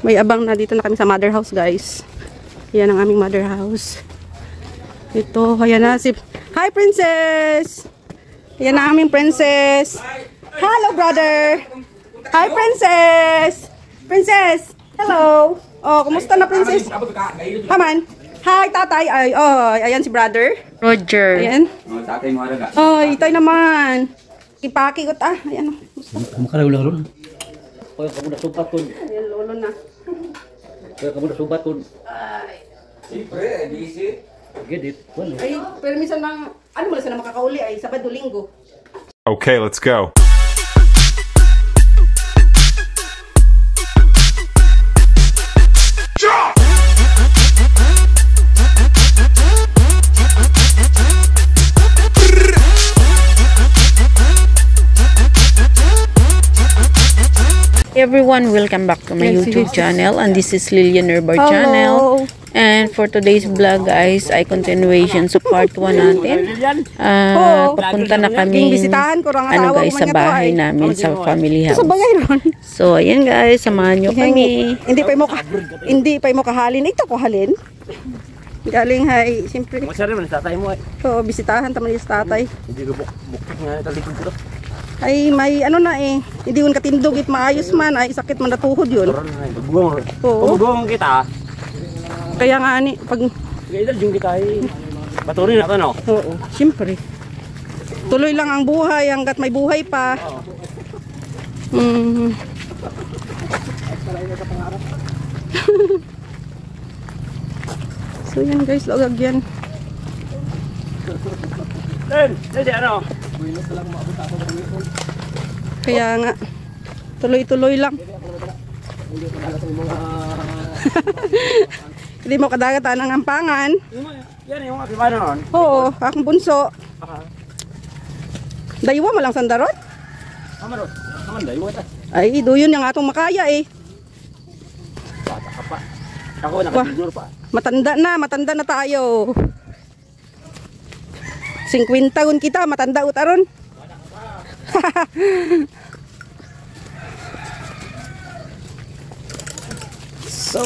May abang na dito na kami sa mother house, guys. Yan ang aming mother house. Ito, ayan na si... Hi, princess! Yan ang aming princess. Hello, brother! Hi, princess! Princess! Hello! Oh, kumusta na, princess? Come on. Hi, tatay. Ay, oh, ayan si brother. Roger. Ayan. Oh, itay naman. Ipaki ko ta. Ayan. Makaraw lang. Kaya kamu na subat kun. Ayan, lolo na. Kaya kamu na subat kun. Ay. Siyempre, busy. Get it. Ay, pero minsan lang, ano mo na sila makakauli ay Sabado, Linggo. Okay, let's go. Everyone, welcome back to my YouTube channel, and this is Lilian Nerbar channel. And for today's vlog, guys, ay continuation sa part 1 natin. Papunta na kami guys, sa bahay namin, sa family house. So, ayan guys, samahan nyo kami. Hindi pa mo kahalin. Ito ko halin. Galing hay, siyempre. Masarap man tatay mo ay. Oo, bisitahan taman yung tatay. Hindi ko buktik nga talikod ko. Ay, may ano na eh. Hindi yun katindog it maayos man. Ay, sakit man natuhod yun. Oo. Pagbuwang kita. Kaya nga ani, pag... Kaya yung kita ay patuloy na ito, no? Oo, siyempre. Tuloy lang ang buhay hanggat may buhay pa. So yan guys, lagag yan. Ano? Kaya nga, tuloy-tuloy lang. Hindi mo kadagatan ang ampangan. Yan yung mga noon. Oo, akong bunso. Daywa mo lang sandarot? Aman daywa ta. Ay, doon yung atong makaya eh. Bata ka pa. Ako nakatidor pa. Matanda na tayo. 50 gun kita, matanda utaron. So,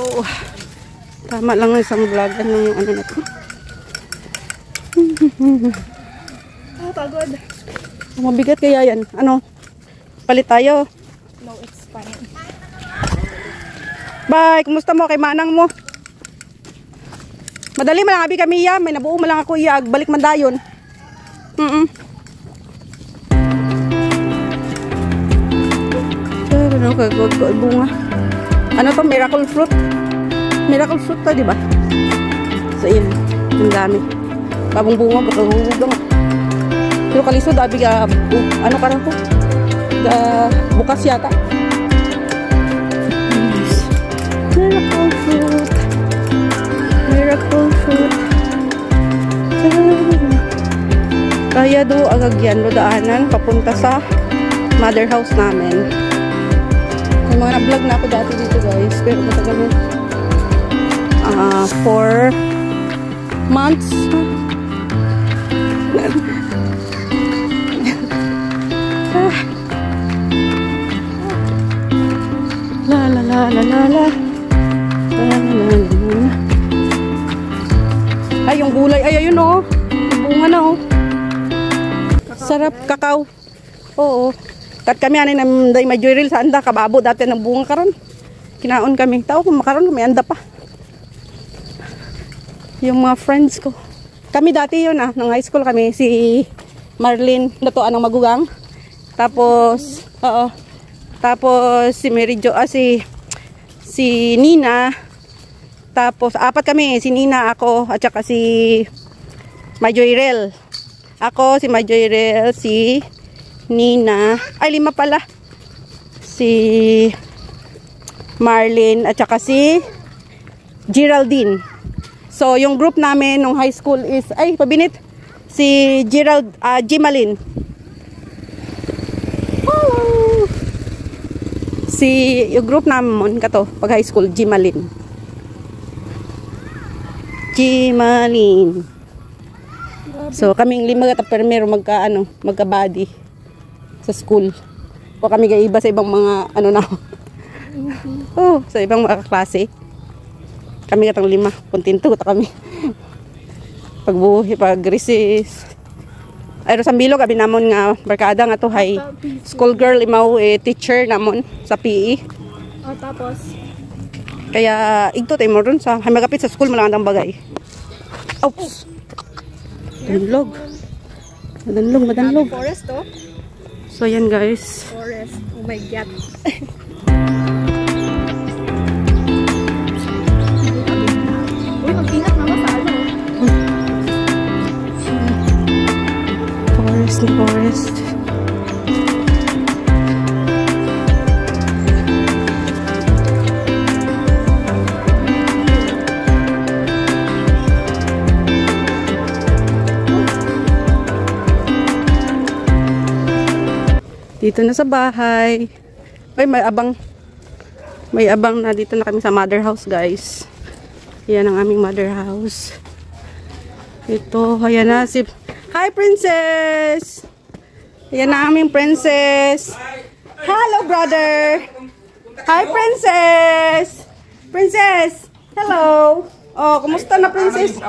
tama lang isang vlogan ng ano na to. Pagod. Mabigat kaya yan. Ano? Palit tayo. No, it's fine. Bye, kumusta mo kay manang mo? Madali man lang abi kami iya, may nabuo man lang ako iya, balik man dayon. Ano kagod bunga? Ano to, miracle fruit? Miracle fruit to, di ba? So yun, ang dami. Babong bunga, kakahugang. Pero kalisod, abi ka, ano ka rin po? Bukas yata. Miracle fruit. Miracle fruit. Kaya do agagyan do daanan papunta sa mother house namin. May mga na-vlog na ako dati dito guys, pero matagal mo 4 months. La la la la la la. Ay, yung gulay. Ay, ayun oh. Bunga na oh. Sarap, kakao. Oo. Kat kami ani nang day majoril sa anda kababo dati ng bunga karon. Kinaon kami. Tao kung makaron may anda pa. Yung mga friends ko. Kami dati yun nung high school kami si Marlene natuan ng magugang. Tapos tapos si Mary Jo si Nina. Tapos apat kami, si Nina, ako at saka si Majoyrel. Ako, si Majoyrel, si Nina, ay 5 pala. Si Marlene at saka si Geraldine. So, yung group namin nung high school is, ay, pabinit, si Jimalin. Yung group namin kato, pag high school, Jimalin. So, kaming 5 primero magka-body sa school. O kami iba sa ibang mga ano na. Oh, sa ibang mga klase. Kami katang 5, kontento ta kami. Pagbuhi, pag-recess. Ay, sa bilog, abi namon nga, barkada nga to, hay, school girl, imaw, teacher namon, sa PE. Tapos? Kaya, igto tayo mo ron sa, hay magapit sa school, malangandang bagay. Oops! Madanlog. Madanlog. Forest, oh. So, yan guys. Forest. Oh my God. Uy, mag-ingat naman sa ano. Forest. Dito na sa bahay. Ay, may abang na dito na kami sa mother house, guys. Yan ang aming mother house. Ito, ayan na si... Hi, princess! Ayan na aming princess. Hello, brother! Hi, princess! Princess! Hello! Oh, kumusta na, princess?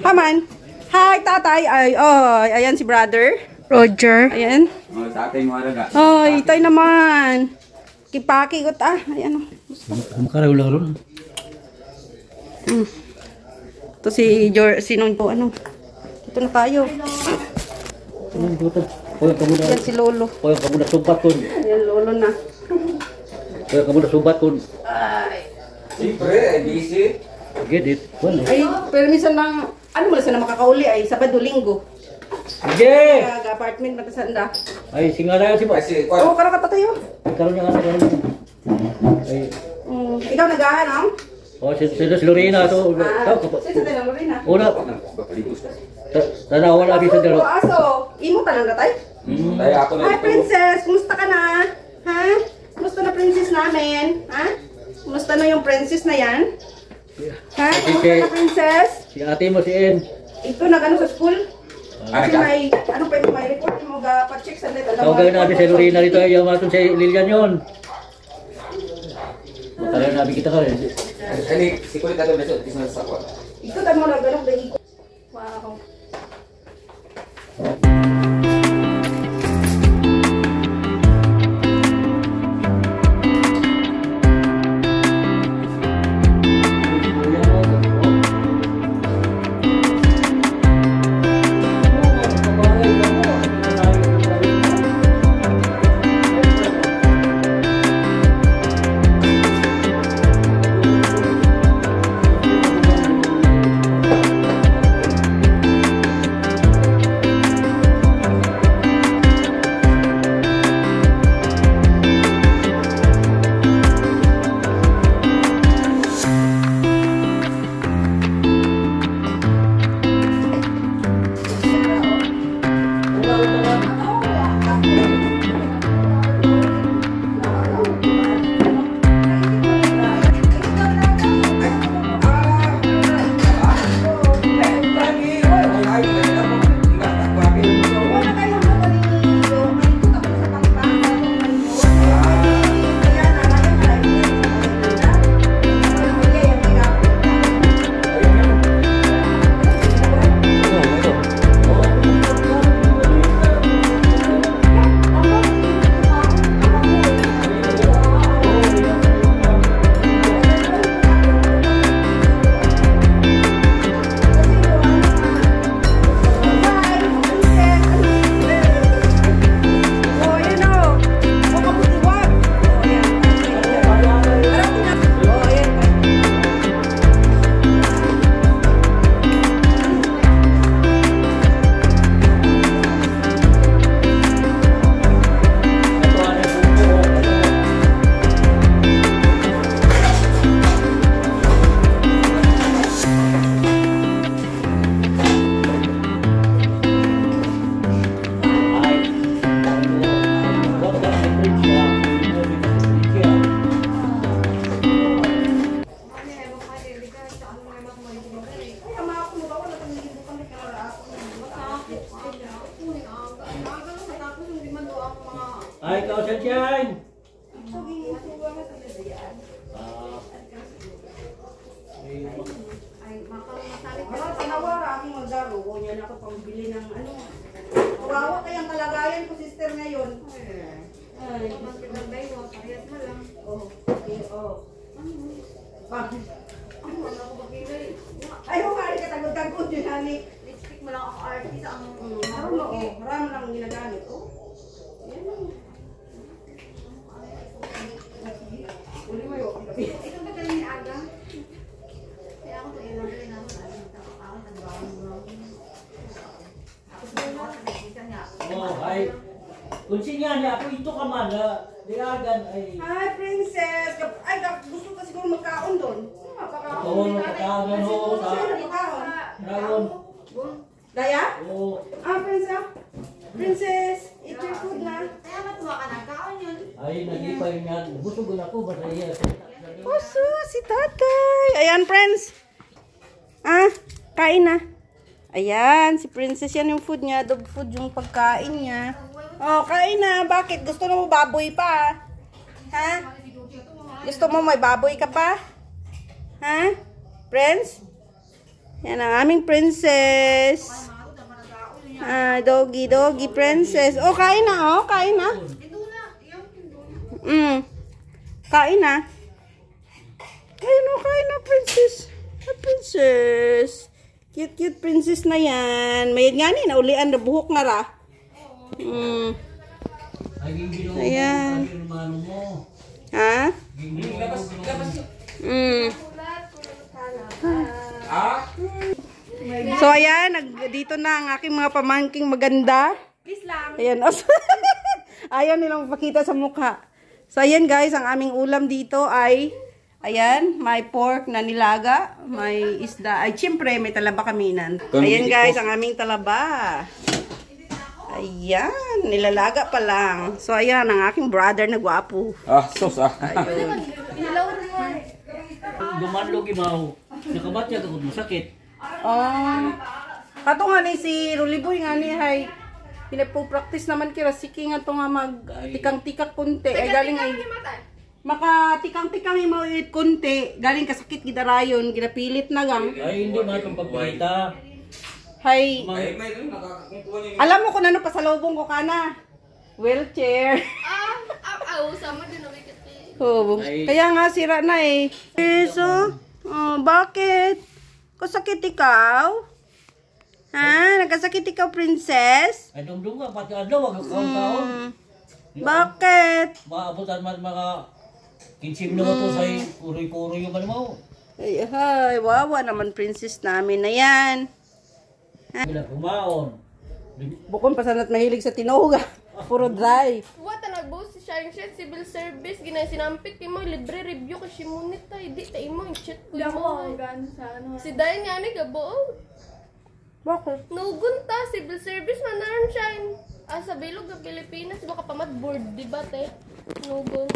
Haman? Hi, tatay! Ay, oh, ayan si brother. Roger. Ayan. Sa atin mo araga. Ay, tay naman. Kipaki ko ta. Ayan. Makaraw lang ron. Ito si sinong po ano. Ito na tayo. Yan si Lolo. Koy kamu na subat kun. Yan Lolo na. Koy kamu na subat kun. Ay. Siyempre, busy. Get it. Wala. Ay, pero minsan lang, ano mo na makakauli ay Sabado, Linggo. Sige. Apartment matasanda. Ay singara si ba. Oh, karo ka tayo. Karon nga ano. Ay. Ikaw nagahan, Oh, si Lorena to. Sino tayo rin na? Una. Tanawan abi sa dalo. Aso, imo talaga tay? Ay ako na. Hi, princess! Kumusta ka na? Ha? Kumusta na princess namin? Ha? Kumusta na yung princess na yan? Ha? Kumusta na princess? Si ate mo si En. Ito nag-ano sa school? Kasi may, ano pa yung may report mo pa-check sa net. Tawagan nabi si Lorena dito ay maton si Lilian yon. Matalan nabi kita ka rin. Ani, si kulit ato na sa sakwa. Ito tayo mo nag-ano ba ikot? Wow. to pambili ng ano. Kawawa kayang kalagayan ko, sister, ngayon. Ay. Oh, okay, oh. Bakit? Ay, humari ka tagod-tagod yun, honey. Lipstick mo lang ako artist ang... Marami lang ginagamit. Oh. Yan lang. Uli mo yun. Ikaw ba kayo ni Aga? Kaya ako ito ilang rin ako. Ako nagbawan mo lang. Ako sa niya. Oh, ay. Kung siya niya, ako ito ka man, diagan ay. Hi, princess! Ay, gusto ka siguro magkaon doon. Oo, napakagan ho. Dragon. Daya? Oo. Princess? Princess, eat your food na. Kaya matuwa ka na. Kaon yun. Ay, nagipay niya. Busugon ako, masaya. Puso, si tatay. Ayan, friends. Kain na. Ayan, si princess yan yung food niya. Dog food yung pagkain niya. Oh, kain na. Bakit? Gusto mo baboy pa? Ha? Gusto mo may baboy ka pa? Ha? Friends? Yan ang aming princess. Doggy, doggy princess. Oh, kain na, oh. Kain na. Kain na. Kain na, princess. Princess. Cute princess na yan. Mayad nga ni, naulian na buhok na ra. Ayan. Ha? So ayan, dito na ang aking mga pamangking maganda. Please lang. Ayan. Ayaw nilang pakita sa mukha. So ayan guys, ang aming ulam dito ay ayan, may pork na nilaga, may isda. Ay, siyempre, may talaba kaminan. Ayan guys, ang aming talaba. Ayan, nilalaga pa lang. So, ayan, ang aking brother na gwapo. Sos Ayun. Ilaw mo. Dumanlog imaw. Nakabatya ako masakit. Kato nga ni si Ruliboy nga ni, hay, pinapo-practice naman kira, siki nga to nga mag tikang-tikak kunti. Ay, galing ay, makatikang-tikang mo it kunti. Galing kasakit, gidarayon, ginapilit na gang. Ay, hindi man itong pagpalita. Hay, alam mo kung ano pasalubong ko kana? Wheelchair. Sama din ako ikiti. Oh, kaya nga sira na eh. So, bakit? Kasakit ikaw? Ha? Nagkasakit ikaw, princess? Ay, dumdum ka, pati adlaw, wag kaon-kaon. Bakit? Maabutan man mga 15 minuto sa uroy-uroy yung mo. Ay, wawa naman princess namin na yan. Bila kumaon. Bukon pa sanat mahilig sa tinuga. Puro dry. Wata nagbo si Sharing Shed Civil Service ginay sinampit kay mo libre review kay simunit tay di tay mo chat ko mo. Si Dayan nga ni gabo. Bakit? Nugun ta civil service man naran siya. Sa bilog ng Pilipinas baka pamat board di ba te? Nugun.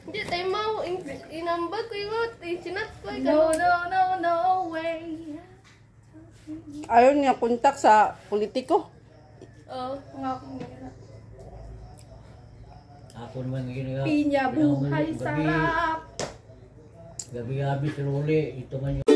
Hindi tay mo inambag ko yung sinat ko. No way. Ayaw niya kontak sa politiko. Ako naman ginawa. Pinya buhay sarap. Gabi-gabi sa uli. Ito man yung